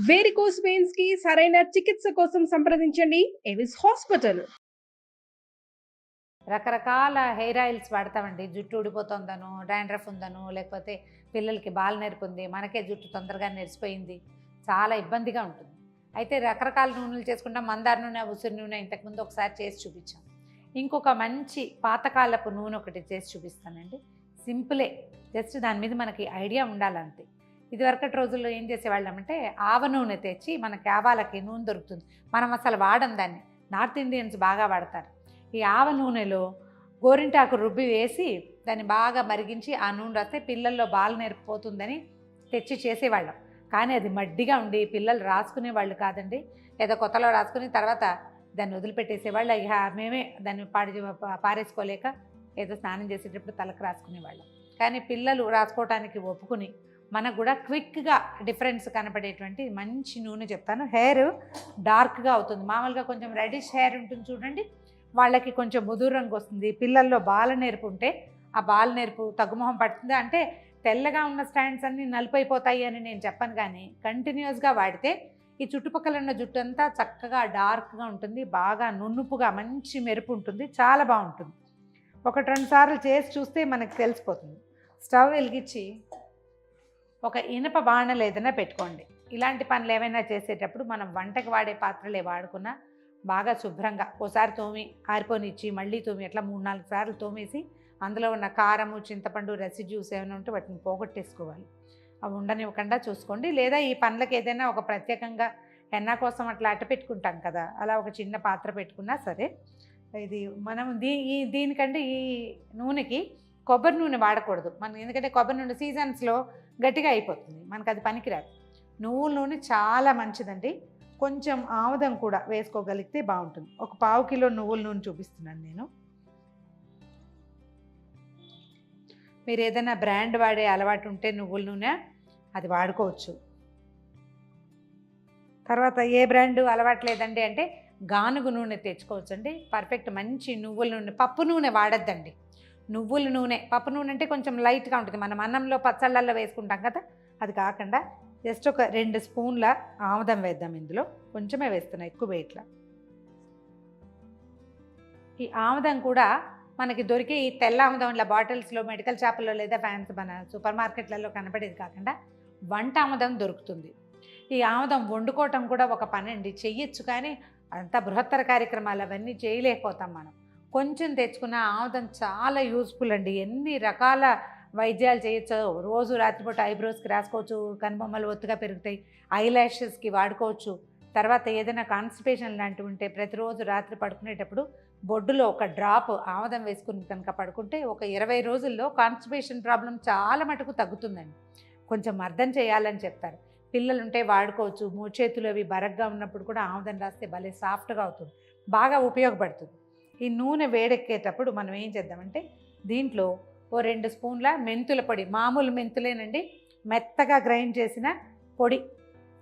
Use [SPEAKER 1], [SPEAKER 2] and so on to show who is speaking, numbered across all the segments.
[SPEAKER 1] Varicose veins కి సరైన చికిత్స కోసం సంప్రదించండి ఎవిస్ హాస్పిటల్.
[SPEAKER 2] రకరకాల హెయిర్ ఆయిల్స్ వాడతామండి. జుట్టు ఊడిపోతుందనో, డాండ్రఫ్ ఉందనో, లేకపోతే పిల్లలకి బాల నెరుపు ఉంది, మనకే జుట్టు తొందరగా నెరిసిపోయింది, చాలా ఇబ్బందిగా ఉంటుంది. అయితే రకరకాల నూనెలు చేసుకుంటాం. మందార నూనె, ఉసిరి నూనె ఇంతకుముందు ఒకసారి చేసి చూపించాం. ఇంకొక మంచి పాతకాలపు నూనె ఒకటి చేసి చూపిస్తానండి. సింపులే, జస్ట్ దాని మీద మనకి ఐడియా ఉండాలంతే. ఇదివరకటి రోజుల్లో ఏం చేసేవాళ్ళమంటే ఆవ నూనె తెచ్చి, మనకి ఆవాలకి నూనె దొరుకుతుంది, మనం అసలు వాడం దాన్ని. నార్త్ ఇండియన్స్ బాగా వాడతారు. ఈ ఆవ నూనెలో గోరింటాకు రుబ్బి వేసి దాన్ని బాగా మరిగించి ఆ నూనె రాస్తే పిల్లల్లో బాల నేర్పిపోతుందని తెచ్చి చేసేవాళ్ళం. కానీ అది మడ్డిగా ఉండి పిల్లలు రాసుకునే వాళ్ళు కాదండి. ఏదో కొత్తలో రాసుకుని తర్వాత దాన్ని వదిలిపెట్టేసేవాళ్ళు. ఇక మేమే దాన్ని పారేసుకోలేక ఏదో స్నానం చేసేటప్పుడు తలకు రాసుకునేవాళ్ళం. కానీ పిల్లలు రాసుకోవటానికి ఒప్పుకుని మనకు కూడా క్విక్గా డిఫరెన్స్ కనపడేటువంటి మంచి నూనె చెప్తాను. హెయిర్ డార్క్గా అవుతుంది. మామూలుగా కొంచెం రెడిష్ హెయిర్ ఉంటుంది చూడండి, వాళ్ళకి కొంచెం ముదురు రంగు వస్తుంది. పిల్లల్లో బాల నేర్పు ఉంటే ఆ బాల నేర్పు తగ్గుముఖం పడుతుంది. అంటే తెల్లగా ఉన్న స్టాండ్స్ అన్నీ నలుపైపోతాయి అని నేను చెప్పను, కానీ కంటిన్యూస్గా వాడితే ఈ చుట్టుపక్కల ఉన్న జుట్టు అంతా చక్కగా డార్క్గా ఉంటుంది, బాగా నునుపుగా మంచి మెరుపు ఉంటుంది, చాలా బాగుంటుంది. 1-2 సార్లు చేసి చూస్తే మనకు తెలిసిపోతుంది. స్టవ్ వెలిగించి ఒక ఇనప బాణలు ఏదైనా పెట్టుకోండి. ఇలాంటి పనులు ఏమైనా చేసేటప్పుడు మనం వంటకు వాడే పాత్రలే వాడుకున్నా బాగా శుభ్రంగా ఓసారి తోమి ఆరిపోనిచ్చి మళ్ళీ తోమి అట్లా 3-4 సార్లు తోమేసి అందులో ఉన్న కారము, చింతపండు రెసిడ్యూస్ ఏమైనా ఉంటే వాటిని పోగొట్టేసుకోవాలి. అవి ఉండనివ్వకుండా చూసుకోండి. లేదా ఈ పనులకు ఏదైనా ఒక ప్రత్యేకంగా హెన్నా కోసం అట్లా అట్ట పెట్టుకుంటాం కదా, అలా ఒక చిన్న పాత్ర పెట్టుకున్నా సరే. ఇది మనం దీనికంటే ఈ నూనెకి కొబ్బరి నూనె వాడకూడదు మనం, ఎందుకంటే కొబ్బరి నూనె సీజన్స్లో గట్టిగా అయిపోతుంది, మనకు అది పనికిరాదు. నువ్వుల నూనె చాలా మంచిదండి. కొంచెం ఆముదం కూడా వేసుకోగలిగితే బాగుంటుంది. ఒక 1/4 కిలో నువ్వుల నూనె చూపిస్తున్నాను నేను. మీరు ఏదైనా బ్రాండ్ వాడే అలవాటు ఉంటే నువ్వుల నూనె అది వాడుకోవచ్చు. తర్వాత ఏ బ్రాండు అలవాటు లేదండి అంటే గానుగు నూనె తెచ్చుకోవచ్చు అండి. పర్ఫెక్ట్ మంచి నువ్వుల నూనె. పప్పు నూనె వాడద్దండి, నువ్వుల నూనె. పప్పు నూనె అంటే కొంచెం లైట్గా ఉంటుంది, మనం అన్నంలో పచ్చళ్ళల్లో వేసుకుంటాం కదా, అది కాకుండా జస్ట్ ఒక 2 స్పూన్ల ఆముదం వేద్దాం. ఇందులో కొంచెమే వేస్తున్నా, ఎక్కువ వేయట్లా. ఈ ఆముదం కూడా మనకి దొరికే ఈ తెల్ల ఆముదం ఇలా బాటిల్స్లో, మెడికల్ షాపుల్లో లేదా మన సూపర్ మార్కెట్లలో కనపడేది కాకుండా వంట ఆముదం దొరుకుతుంది. ఈ ఆముదం వండుకోవటం కూడా ఒక పని అండి, చెయ్యొచ్చు, కానీ అంత బృహత్తర కార్యక్రమాలు అవన్నీ చేయలేకపోతాం మనం. కొంచెం తెచ్చుకున్న ఆముదం చాలా యూస్ఫుల్ అండి. ఎన్ని రకాల వైద్యాలు చేయొచ్చు. రోజు రాత్రిపూట ఐబ్రోస్కి రాసుకోవచ్చు, కనుబొమ్మలు ఒత్తుగా పెరుగుతాయి, ఐ ల్యాషెస్కి వాడుకోవచ్చు. తర్వాత ఏదైనా కాన్స్టిపేషన్ లాంటివి ఉంటే ప్రతిరోజు రాత్రి పడుకునేటప్పుడు బొడ్డులో ఒక డ్రాప్ ఆముదం వేసుకుని కనుక పడుకుంటే ఒక 20 రోజుల్లో కాన్స్టిపేషన్ ప్రాబ్లం చాలా మటుకు తగ్గుతుందండి. కొంచెం అర్థం చేయాలని చెప్తారు. పిల్లలుంటే వాడుకోవచ్చు. చేతులు అవి బరగ్గా ఉన్నప్పుడు కూడా ఆముదం రాస్తే భలే సాఫ్ట్గా అవుతుంది, బాగా ఉపయోగపడుతుంది. ఈ నూనె వేడెక్కేటప్పుడు మనం ఏం చేద్దామంటే దీంట్లో ఓ 2 స్పూన్ల మెంతుల పొడి, మామూలు మెంతులేనండి, మెత్తగా గ్రైండ్ చేసిన పొడి.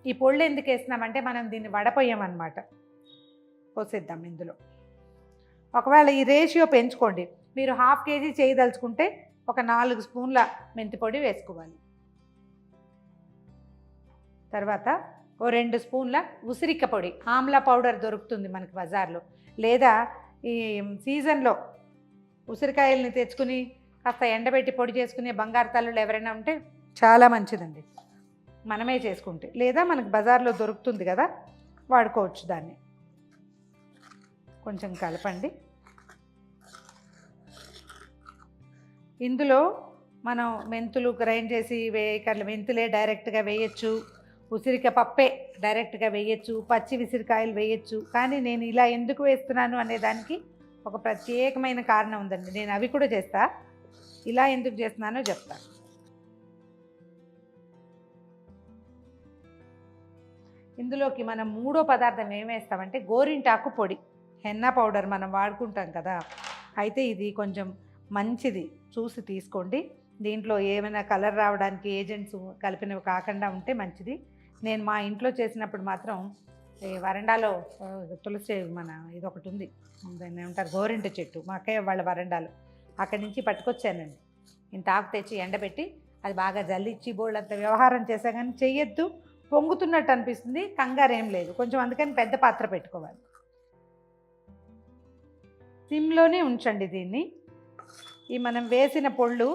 [SPEAKER 2] ఈ పొళ్ళు ఎందుకు వేసినామంటే మనం దీన్ని వడపోయామన్నమాట. పోసేద్దాం ఇందులో. ఒకవేళ ఈ రేషియో పెంచుకోండి, మీరు 1/2 కేజీ చేయదలుచుకుంటే ఒక 4 స్పూన్ల మెంతి పొడి వేసుకోవాలి. తర్వాత ఓ 2 స్పూన్ల ఉసిరిక పొడి, ఆమ్లా పౌడర్ దొరుకుతుంది మనకి బజార్లో, లేదా ఈ సీజన్లో ఉసిరికాయలని తెచ్చుకుని కాస్త ఎండబెట్టి పొడి చేసుకునే బంగారు తల్లులు ఎవరైనా ఉంటే చాలా మంచిదండి, మనమే చేసుకుంటే. లేదా మనకు బజార్లో దొరుకుతుంది కదా, వాడుకోవచ్చు దాన్ని. కొంచెం కలపండి. ఇందులో మనం మెంతులు గ్రైండ్ చేసి వేయకర్ల, మెంతులే డైరెక్ట్గా వేయచ్చు, ఉసిరిక పప్పే డైరెక్ట్గా వేయచ్చు, పచ్చి ఉసిరికాయలు వేయచ్చు. కానీ నేను ఇలా ఎందుకు వేస్తున్నాను అనేదానికి ఒక ప్రత్యేకమైన కారణం ఉందండి. నేను అవి కూడా చేస్తా, ఇలా ఎందుకు చేస్తున్నానో చెప్తాను. ఇందులోకి మనం మూడో పదార్థం ఏమేస్తామంటే గోరింటాకు పొడి, హెన్నా పౌడర్ మనం వాడుకుంటాం కదా, అయితే ఇది కొంచెం మంచిది, చూసి తీసుకోండి. దీంట్లో ఏమైనా కలర్ రావడానికి ఏజెంట్స్ కలిపినవి కాకుండా ఉంటే మంచిది. నేను మా ఇంట్లో చేసినప్పుడు మాత్రం వరండాలో తులసి మన ఇదొకటి ఉంది, దాన్ని ఏమంటారు, గోరింట చెట్టు, మా అక్కయ్య వాళ్ళ వరండాలో, అక్కడి నుంచి పట్టుకొచ్చానండి. ఇంత ఆకు తెచ్చి ఎండబెట్టి అది బాగా జల్లిచ్చి బోళ్ళంత వ్యవహారం చేసా, కానీ చెయ్యొద్దు. పొంగుతున్నట్టు అనిపిస్తుంది, కంగారు ఏం లేదు కొంచెం, అందుకని పెద్ద పాత్ర పెట్టుకోవాలి. సిమ్లోనే ఉంచండి దీన్ని. ఈ మనం వేసిన పొళ్ళు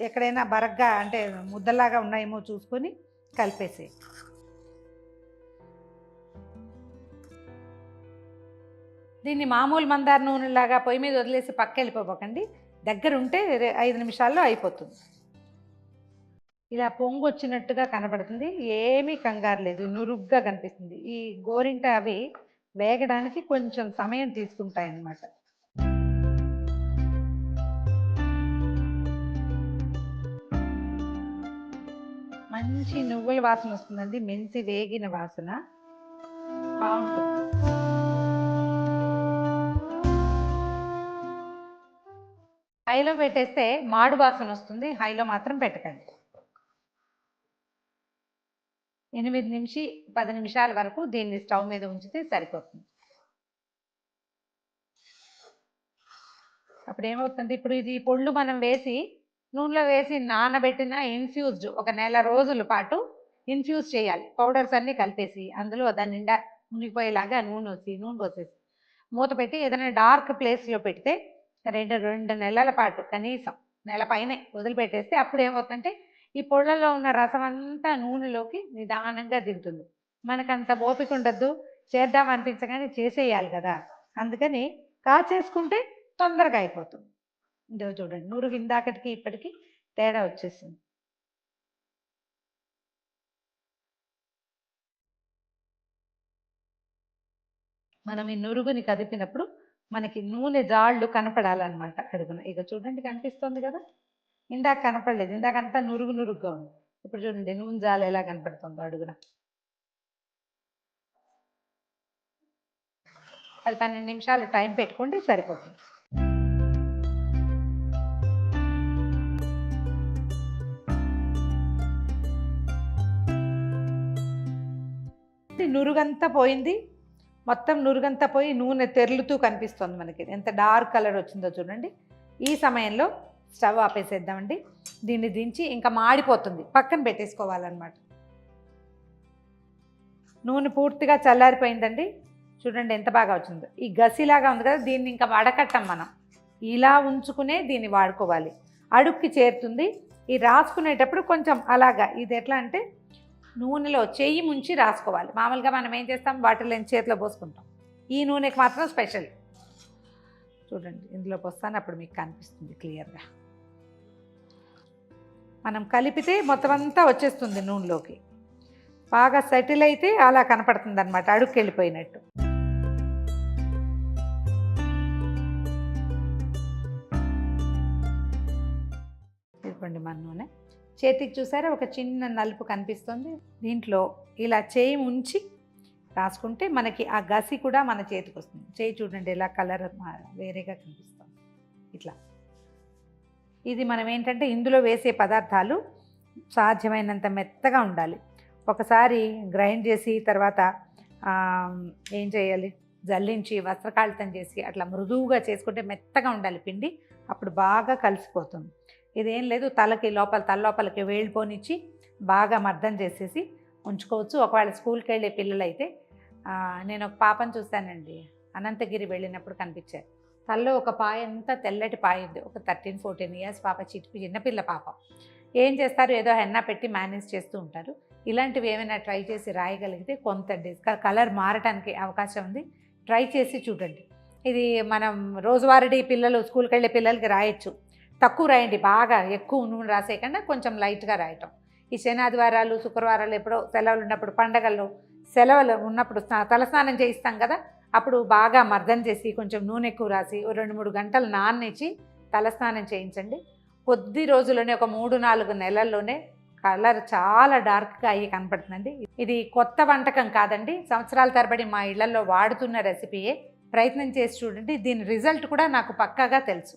[SPEAKER 2] ఎక్కడైనా బరగ్గా అంటే ముద్దలాగా ఉన్నాయేమో చూసుకొని కలిపేసి. దీన్ని మామూలు మందార నూనెలాగా పొయ్యి మీద వదిలేసి పక్క వెళ్ళిపోకండి, దగ్గర ఉంటే 5 నిమిషాల్లో అయిపోతుంది. ఇలా పొంగు వచ్చినట్టుగా కనబడుతుంది, ఏమీ కంగారు లేదు, నురుగ్గా కనిపిస్తుంది. ఈ గోరింట అవి వేగడానికి కొంచెం సమయం తీసుకుంటాయి అన్నమాట. మంచి నువ్వుల వాసన వస్తుందండి, మెంతి వేగిన వాసన బాగుంటుంది. హైలో పెట్టేస్తే మాడు వాసన వస్తుంది, హైలో మాత్రం పెట్టకండి. 8 నుంచి 10 నిమిషాల వరకు దీన్ని స్టవ్ మీద ఉంచితే సరిపోతుంది. అప్పుడు ఏమవుతుంది, ఇప్పుడు ఇది పొళ్ళు మనం వేసి నూనెలో వేసి నానబెట్టిన ఇన్ఫ్యూజ్డ్ ఒక నెల రోజుల పాటు ఇన్ఫ్యూజ్ చేయాలి. పౌడర్స్ అన్నీ కలిపేసి అందులో దాని నిండా మునిగిపోయేలాగా నూనె పోసేసి మూత పెట్టి ఏదైనా డార్క్ ప్లేస్లో పెడితే 2 నెలల పాటు, కనీసం నెల పైనే వదిలిపెట్టేస్తే అప్పుడు ఏమవుతుందంటే ఈ పొళ్ళలో ఉన్న రసం అంతా నూనెలోకి నిదానంగా దిగుతుంది. మనకంత ఓపిక ఉండద్దు, చేద్దాం అనిపించగానే చేసేయాలి కదా, అందుకని కాచేసుకుంటే తొందరగా అయిపోతుంది. ఇదో చూడండి, నురుగు ఇందాకటికి ఇప్పటికి తేడా వచ్చేసింది. మనం ఈ నురుగుని కదిపినప్పుడు మనకి నూనె జాళ్ళు కనపడాలన్నమాట అడుగున. ఇక చూడండి కనిపిస్తుంది కదా, ఇందాక కనపడలేదు, ఇందాకంతా నురుగ్గా ఉంది. ఇప్పుడు చూడండి నూనె జాలు ఎలా కనపడుతుందో అడుగున. అది 12 నిమిషాలు టైం పెట్టుకుంటే సరిపోతుంది. నురుగంతా పోయింది, మొత్తం నురుగంతా పోయి నూనె తెరులుతూ కనిపిస్తుంది మనకి, ఎంత డార్క్ కలర్ వచ్చిందో చూడండి. ఈ సమయంలో స్టవ్ ఆపేసేద్దామండి. దీన్ని దించి ఇంకా మాడిపోతుంది, పక్కన పెట్టేసుకోవాలన్నమాట. నూనె పూర్తిగా చల్లారిపోయిందండి, చూడండి ఎంత బాగా వచ్చిందో. ఈ గసిలాగా ఉంది కదా, దీన్ని ఇంకా వడకట్టం, మనం ఇలా ఉంచుకునే దీన్ని వాడుకోవాలి. అడుక్కి చేరుతుంది. ఈ రాసుకునేటప్పుడు కొంచెం అలాగా, ఇది ఎట్లా అంటే నూనెలో చెయ్యి ముంచి రాసుకోవాలి. మామూలుగా మనం ఏం చేస్తాం, వాటిలో చేతిలో పోసుకుంటాం, ఈ నూనెకి మాత్రం స్పెషల్. చూడండి ఇందులో పోస్తాను, అప్పుడు మీకు కనిపిస్తుంది క్లియర్గా. మనం కలిపితే మొత్తం అంతా వచ్చేస్తుంది నూనెలోకి, బాగా సెటిల్ అయితే అలా కనపడుతుంది అనమాట, అడుక్కి వెళ్ళిపోయినట్టు. ఇదిగోండి మన నూనె. చేతికి చూసారా ఒక చిన్న నలుపు కనిపిస్తుంది, దీంట్లో ఇలా చేయి ఉంచి రాసుకుంటే మనకి ఆ గసి కూడా మన చేతికి వస్తుంది. చేయి చూడండి ఎలా కలర్ వేరేగా కనిపిస్తుంది ఇట్లా. ఇది మనం ఏంటంటే ఇందులో వేసే పదార్థాలు సాధ్యమైనంత మెత్తగా ఉండాలి. ఒకసారి గ్రైండ్ చేసి తర్వాత ఏం చేయాలి, జల్లించి వస్త్రకాళితం చేసి అట్లా మృదువుగా చేసుకుంటే మెత్తగా ఉండాలి పిండి, అప్పుడు బాగా కలిసిపోతుంది. ఇదేం లేదు, తల లోపలికి వేళ్ళిపోనిచ్చి బాగా మర్దం చేసేసి ఉంచుకోవచ్చు. ఒకవేళ స్కూల్కి వెళ్ళే పిల్లలైతే, నేను ఒక పాపను చూశానండి, అనంతగిరి వెళ్ళినప్పుడు కనిపించారు. తల్లో ఒక పాయ అంతా తెల్లటి పాయ ఉంది, ఒక 13-14 ఇయర్స్ పాప, చిన్నపిల్ల పాప. ఏం చేస్తారు, ఏదో హెన్నా పెట్టి మేనేజ్ చేస్తూ ఉంటారు. ఇలాంటివి ఏమైనా ట్రై చేసి రాయగలిగితే కొంత కలర్ మారటానికి అవకాశం ఉంది, ట్రై చేసి చూడండి. ఇది మనం రోజువారీ పిల్లలు స్కూల్కి వెళ్ళే పిల్లలకి రాయొచ్చు. తక్కువ రాయండి, బాగా ఎక్కువ నూనె రాసేయకుండా కొంచెం లైట్గా రాయటం. ఈ శనాదివారాలు, శుక్రవారాలు, ఎప్పుడో సెలవులు ఉన్నప్పుడు, పండగల్లో సెలవులు ఉన్నప్పుడు తలస్నానం చేయిస్తాం కదా, అప్పుడు బాగా మర్దం చేసి కొంచెం నూనె ఎక్కువ రాసి 2-3 గంటలు నాననిచ్చి తలస్నానం చేయించండి. కొద్ది రోజుల్లోనే, ఒక 3-4 నెలల్లోనే కలర్ చాలా డార్క్గా అయ్యి కనపడుతుందండి. ఇది కొత్త వంటకం కాదండి, సంవత్సరాల తరబడి మా ఇళ్లలో వాడుతున్న రెసిపీయే. ప్రయత్నం చేసి చూడండి, దీని రిజల్ట్ కూడా నాకు పక్కాగా తెలుసు.